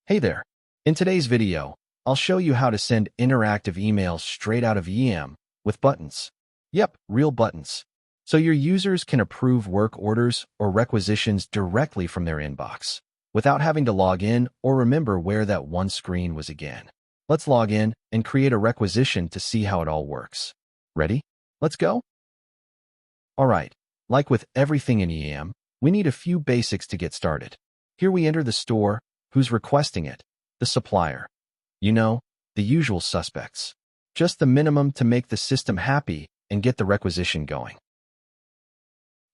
Hey there. In today's video, I'll show you how to send interactive emails straight out of EAM with buttons. Yep, real buttons. So your users can approve work orders or requisitions directly from their inbox, without having to log in or remember where that one screen was again. Let's log in and create a requisition to see how it all works. Ready? Let's go. All right, like with everything in EAM, we need a few basics to get started. Here we enter the store, who's requesting it, the supplier. You know, the usual suspects. Just the minimum to make the system happy and get the requisition going.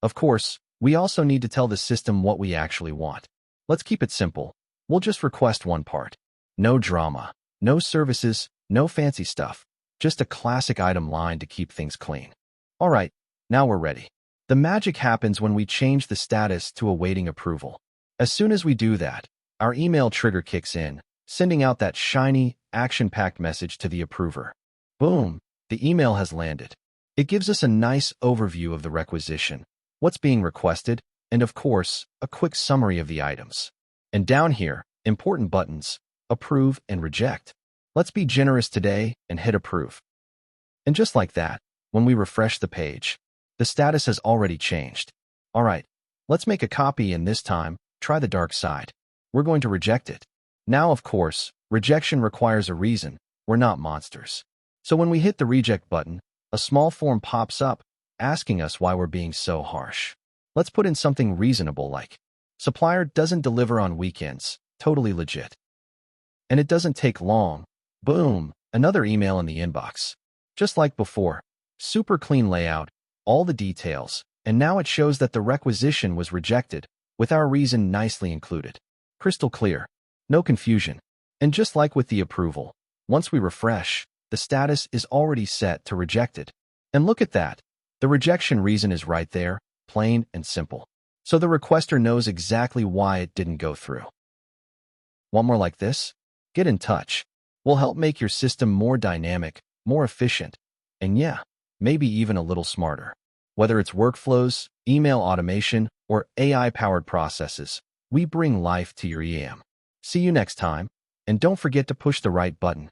Of course, we also need to tell the system what we actually want. Let's keep it simple. We'll just request one part. No drama, no services, no fancy stuff. Just a classic item line to keep things clean. All right, now we're ready. The magic happens when we change the status to awaiting approval. As soon as we do that, our email trigger kicks in, sending out that shiny, action-packed message to the approver. Boom, the email has landed. It gives us a nice overview of the requisition, what's being requested, and of course, a quick summary of the items. And down here, important buttons, approve and reject. Let's be generous today and hit approve. And just like that, when we refresh the page, the status has already changed. All right, let's make a copy and this time, try the dark side. We're going to reject it. Now, of course, rejection requires a reason. We're not monsters. So when we hit the reject button, a small form pops up, asking us why we're being so harsh. Let's put in something reasonable like, supplier doesn't deliver on weekends, totally legit. And it doesn't take long. Boom, another email in the inbox. Just like before, super clean layout, all the details, and now it shows that the requisition was rejected, with our reason nicely included. Crystal clear, no confusion. And just like with the approval, once we refresh, the status is already set to rejected. And look at that. The rejection reason is right there, plain and simple. So the requester knows exactly why it didn't go through. Want more like this? Get in touch. We'll help make your system more dynamic, more efficient, and yeah, maybe even a little smarter. Whether it's workflows, email automation, or AI-powered processes, we bring life to your EAM. See you next time, and don't forget to push the right button.